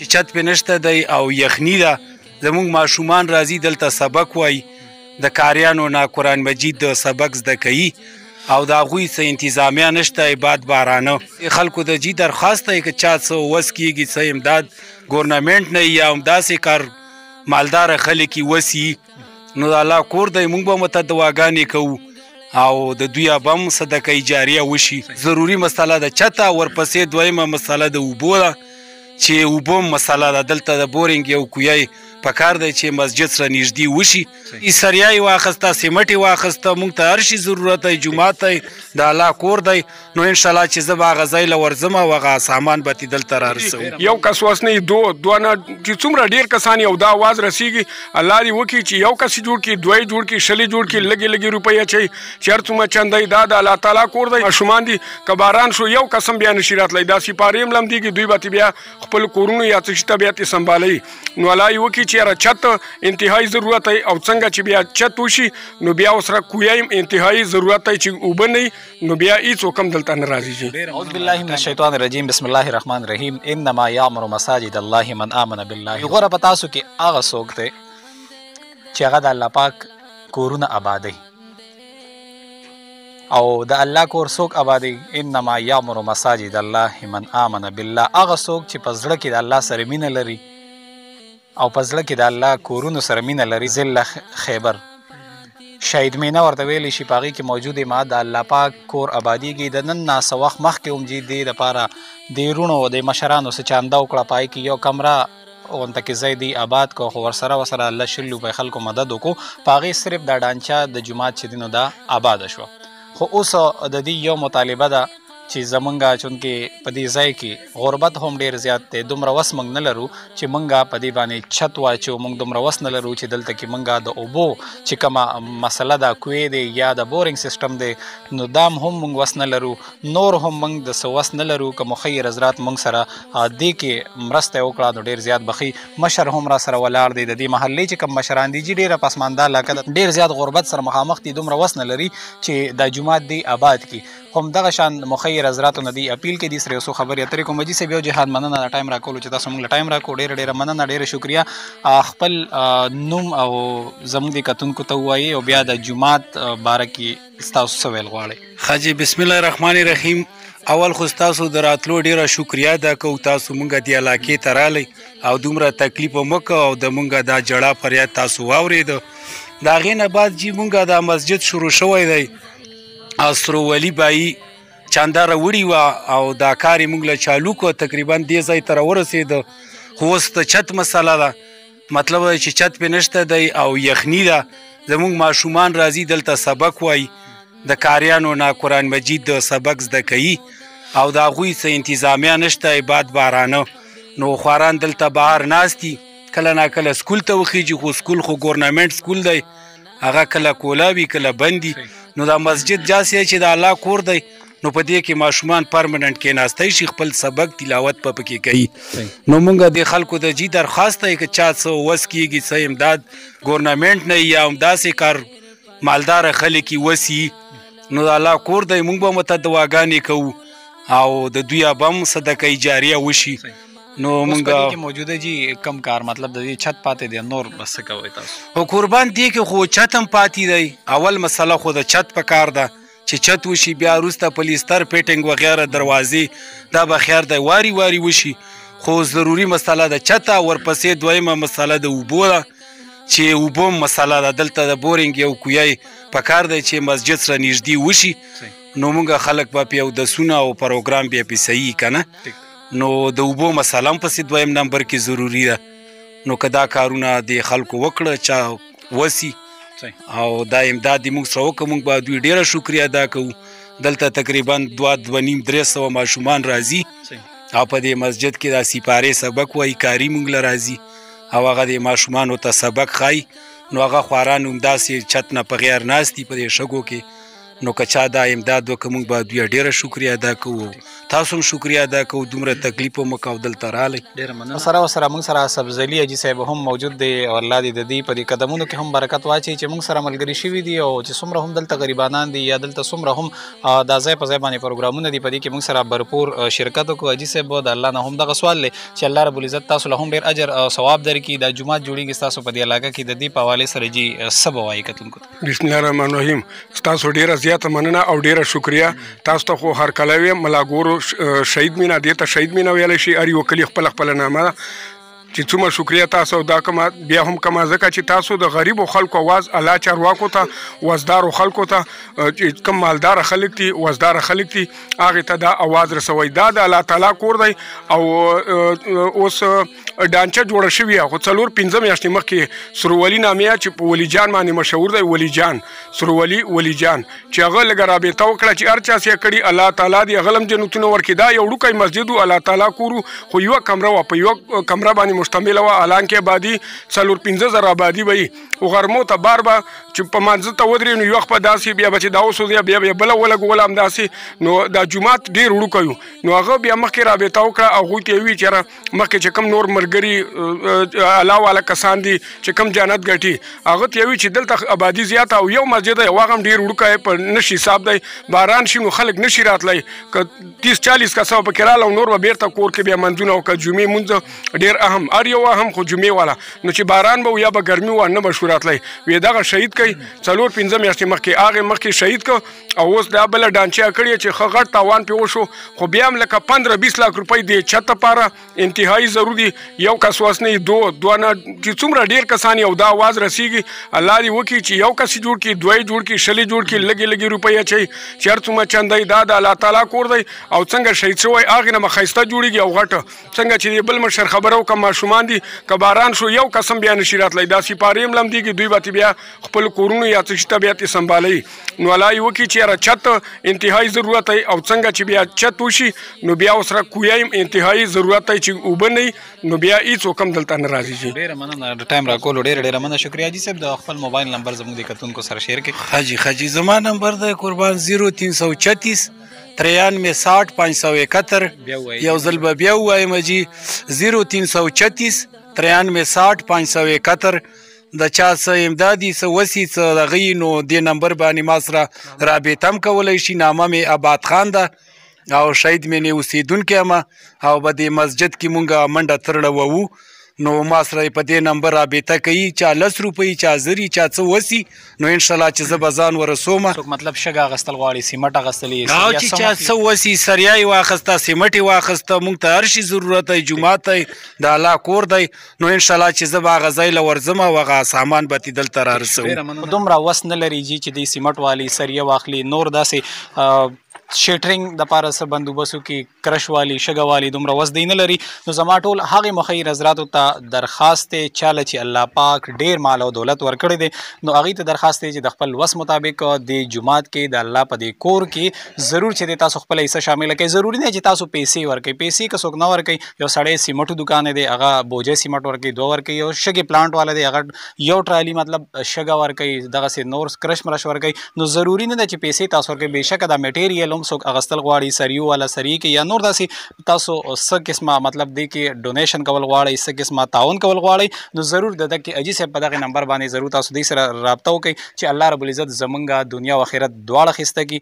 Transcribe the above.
چې چت پې نشته دی او یخني ده زموږ ماشومان راځي دلته سبق وایي د کاریانو نه قرآن مجید د سبق زده کوي او د هغوی څه انتظامیه نشته باد بارانه خلکو د جي درخواست دی که چا څه وس کېږي څه امداد ګورنمنټ نه یا همداسې کار مالداره خلک یې وسي نو د الله کور دی موږ به ورته دعاګانې کوو او د دوی به هم صدقه جاریه وشي ضروري مسله ده چته ورپسې دویمه مسله د اوبو ده چې اوبو مسله ده دلته د بورینګ یو کویی پکار دی چې مسجد سره نږدې وشي سریا یې واخسته سیمټ یې واخسته موږ ته هر شي ضرورت دی جومات دی د الله کور دی نو انشاءالله چې زه به هغه ځای له ورځم او هغه سامان به تې دلته رارسوم یو کس وس نه دوه نه چې څومره ډېر کسان یو دا آواز رسیږي الله دې وکړي چې یو کس جوړ کړي دوی جوړ کړي شلې جوړ کړي لږې لږې روپۍ اچوي چې هر څومره چندی دا د الله تعالی کور دی ماشومان دي که باران شو یو قسم بیا نشي راتلی دا سپارې هم لمدېږي دوی به بیا خپل کورونو یا څه شي ته بیا تې سنبالوي نو الله یې وکړي چې یاره چت انتهایی ضرورت دی او څنګه چې بیا چت وشي نو بیا ورسره کویه هم انتهایی ضرورت دی چې اوبه نه نو بیا هېڅوک هم دلته نه راځي اعوذ بالله من الشیطان الرجیم بسم الله الرحمن الرحیم انما یعمر مساجد الله من آمن بالله غوره په تاسو کې هغه څوک دی چې هغه د الله پاک کورونه آبادوي او د الله کور څوک آبادوي انما یعمر مساجد الله من آمن بالله هغه څوک چې په زړه کې د الله سره مینه لري او په زړه کې د الله کورونو سره مینه لري ضلع خیبر شهید مینه ورته ویلی شي په هغې کې موجود ما د الله پاک کور آبادیږي د نن نه څه وخت مخکې هم چې دې دپاره د وروڼو د مشرانو څه چانده وکړه په هغې کې یو کمره غونته کې ځای دی آباد کو خو ورسره الله شل روپۍ خلکو مدد وکړو په هغې صرف دا ډانچه د جومات چې دی نو دا آباده شوه خو اوس د دې یو مطالبه ده چې زمونږ چونکې په دې ځای کې غربت هم ډېر زیات دی دومره وس موږ نه لرو چې موږ په دې باندې چت واچو موږ دومره وس نه لرو چې دلته کې موږ د اوبو چې کومه مسله ده کوې دی یا د بورینګ سیسټم دی نو دا هم موږ وس نه لرو نور هم موږ د څه وس نه لرو که مخیر حضرات موږ سره دې کې مرسته وکړه نو ډېر زیات بخي مشر هم را سره ولاړ دی د دې محلې چې کوم مشران دي چې ډېره پسمانده علاقه ده ډېر زیات غربت سره مخامخ دي دومره وس نه لري چې دا جومات دی آباد کړي همدغه شان مخیر حضراتو نه دی اپیل کې دي سره یو څو خبرې اترې کوم مجید صاحب یو جهاد مننه د ټایم راکولو چې تاسو موږ له ټایم راکړو ډېره مننه ډېره شکریه خپل نوم او زموږ د کتونکو ته ووایي او بیا د جومات باره کې ستاسو څه ویل غواړئ حاجي بسم الله الرحمن الرحیم اول خو ستاسو د راتلو ډېره شکریه ده کوو تاسو موږ دې علاقې ته رالی او دومره تکلیف هم وکړو او د موږ دا جړه فریاد تاسو واورېده د هغې نه بعد چې موږ دا مسجد شروع شوی دی او سروولي بایي چانده راوړي وه او دا کار یې موږ له چالو کړو تقریبا دې ځای ته راورسېده خو اوس د چت مسله ده مطلب دی چې چت پې نشته دی او یخني ده زموږ ماشومان راځي دلته سبق وایي د کاریانو نه قرآن مجید د سبق زده کوي او د هغوی څه انتظامیه نشته باد بارانه نو خواران دلته بهر ناست دي کله ناکله سکول ته وخیږي خو سکول خو ګورنمنټ سکول دی هغه کله کولا وي کله بند دي نو دا مسجد جاسې چې د الله کور دی نو په دې کې ماشومان پرمننټ کېناستی شي خپل سبق تلاوت په پکې کوي نو موږ د خلکو د جي درخواست دی که چا څه وس کېږي څه امداد ګورنمنټ نه یا همداسې کار مالداره خلک یې وسي نو د الله کور دی موږ به ورته دعاګانې کوو او د دوی به هم صدقه جاریه وشي نو موږ موجوده جی کم کار مطلب د دې چت پاتې دی نور بس څه کوئ تاسو خو قربان دې کې خو چت هم پاتې دی اول مسله خو د چت په کار ده چې چت وشي بیا وروسته پلیستر پیټنګ وغیره دروازې دا به خیر دی واري واري وشي خو ضروري مسله د چته ورپسې دویمه مسله د اوبو ده چې اوبو مسله ده دلته د بورینګ یو کویی پکار دی چې مسجد سره نږدې وشي نو موږ خلک به پې اودسونه او پروګرام بیا پې صحیح که نه نو د اوبو مسله هم پسې دویم نمبر کې ضروري ده نو که دا کارونه د خلکو وکړه چا وسي او دا امداد دې موږ سره وکړه موږ به دوی ډېره شکریه ادا کوو دلته تقریبا 2.5-300 ماشومان راځي او په دې مسجد کې دا سپارې سبق وایي کاري موږ له راځي او هغه د ماشومانو ته سبق ښایي نو هغه خواران همداسې چت نه په غیر ناست دي په دې شګو کې نو که چا دا امداد وکړه موږ به دوی ډیره شکریه ادا کوو تاسو هم شکریه ادا کوو دومره تکلیف مو کو دلته رالی سره سره موږ سره سبزلي حاجي صاحب هم موجود دی او الله دې د دې په دې قدمونو کې هم برکت واچي چې موږ سره ملګري شوي دي او چې څومره هم دلته غریبانان دي یا دلته څومره هم دا ځای په ځای باندې پروګرامونه دي په دې کې موږ سره بھرپور شرکت وکړو حاجي صاحب د الله نه هم دغه سوال دی چې الله رب العزت تاسو له هم ډېر اجر او ثواب درکړي دا جومات جوړیږي ستاسو په دې علاقه کې د دې په حوالې سره جي څه به وایي کتونکو ته بسم الله الرحمن الرحیم ستاسو ډیره زیاته مننه او ډیره شکریه تاسو ته خو هر کله وي ملاګورو شهید مینا دې ته شهید مینا ویلی شي هر یو کلي خپله خپله نامه چې څومره شکریه تاسو دا کومه بیا هم کومه ځکه چې تاسو د غریبو خلکو اواز الله چارواکو ته وزدارو خلکو ته چې کوم مالداره خلک دي وزداره خلک دي هغې ته دا اواز رسوئ دا د الله تعالی کور دی او اوس ډانچه جوړه شوې خو 4-5 میاشتې مخکې سروولي نامې چې په ولی جان باندې مشهور دی ولی جان سروولي ولی جان چې هغه لږه رابطه وکړه چې هر چا سې کړي الله تعالی دې هغه هم جنتونه ورکړي دا یو ډوکی مسجد و الله تعالی کور خو یوه کمره وه په یوه کمره باندې مشتمله وه حالانکې آبادي 4-5 زره آبادي به وي خو غرمو ته بار به چې په مانځه ته ودرې نو یو وخت به داسې بیا به چې دا وسوځي بیا به یې بله ولګوله همداسې نو دا جومات ډېر وړوکی نو هغه بیا مخکې رابطه وکړه هغوی ته یې ووي چې یاره مخکې چې کوم نور ملګري الله والا کسان دي چې کوم جانت ګټي هغه ته یې ووي چې دلته آبادي زیاته او یو مسجد دی هغه هم ډېر وړوکی په نشي حساب دی باران شي نو خلک نشي راتلی که 30-40 کسه پکې راغله او نور به بېرته کور کې بیا منځونه وکړه جمعې مونځ ډېر اهم هر یو اهم خو جمعې والا نو چې باران به یا به ګرمي وه نه به شو راتلی وی دغه شهید کوي 4-5 میاشتې مخکې هغې مخکې شهید کړ او اوس دا بله ډانچه کړې چې ښه غټ تاوان پرې وشو خو بیا هم لکه 15-20 لاک روپۍ د چت لپاره انتهایي ضروري یو کس وس نه دوه نه چې څومره ډېر کسان یو دا آواز رسیږي الله دې وکړي چې یو کس جوړ کړي دوی جوړ کړي شلې جوړ کړي لږې لږې روپۍ اچوي چې هر څومره چندی دا د الله تعالی کور دی او څنګه شهید شوی هغې نه به ښایسته جوړېږي او غټه څنګه چې د بل مشر خبره وکړه ماشومان دي که باران شو یو قسم بیا نشي راتلی دا سپارې هم لمدېږي دوی به بیا خپل کورونو یا څه شي ته بیا ترې سنبالوي نو الله یې وکړي چې یاره چت انتهایي ضرورت دی او څنګه چې بیا چت وشي نو بیا ورسره کویه هم انتهایي ضرورت دی چې اوبه نه نو بیا هېڅوک هم دلته نه راځي جي ډېره مننه د ټایم راکولو ډېره مننه شکریه حاجي صاحب د خپل موبایل نمبر زموږ د کتونکو سره شیر کړي حاجي زما نمبر دی قربان 0336 93 60 571 یو ځل به بیا ووایم جي 0336 93 60 571 د چا څه امدادي څه وسي څه دغه یي نو دې نمبر باندې ما سره رابطه هم کولی شي نامه مې آباد خان ده او شهید مې نه اوسېدونکی یم او به دې مسجد کې مونږ منډه ترړه وو نو ما سره په دې نمبر رابطه کوي چا 10 روپۍ چا زري چا څه وسي نو انشاءالله چې زه به ځان ورسوم څوک مطلب شګه اخیستل غواړي سیمټ اخیستل او چې چا څه وسي سریا یې واخیسته سیمټ یې واخیسته موږ ته هر شي ضرورت دی جومات دی د الله کور دی نو انشاءالله چې زه به هغه ځای له ورځم او هغه سامان به تې دلته را رسوم دومره وس نه لري جي چې دی سیمټ والی سریه واخلي نور داسې شیټرینګ د پاره څه بندوبستو کې کرش والی شګه والی دومره وس دی نه لري نو زما ټول هغې مخیر حضراتو ته درخواست دی چاله چې الله پاک ډېر مال او دولت ورکړی دی نو هغې ته درخواست دی چې د خپل وس مطابق د جومات کې د الله په دې کور کې ضرور چې دی تاسو خپله حصه شامله کوئ ضروري نه چې تاسو پیسې ورکوئ پیسې که څوک نه ورکوي یو سړی سیمټو دوکان دی هغه بوجه سیمټ ورکوي 2 ورکوي یو شګې پلانټ والا دی هغه یو ټرالي مطلب شګه ورکوي دغسې نور کرش مرش ورکوي نو ضروري نه ده چې پیسې تاسو ورکوئ بېشکه دا میټیریل هم څوک اخیستل غواړي سریو والا سری کې یا نور داسې تاسو څه قسمه مطلب دی کې ډونیشن کول غواړئ څه قسمه تعاون کول غواړئ نو ضرور د دغه حاجي صاحب په دغه نمبر باندې ضرور تاسو دوی سره رابطه وکړئ چې الله رب العزت زمونږ دنیا او آخرت دواړه ښایسته کړي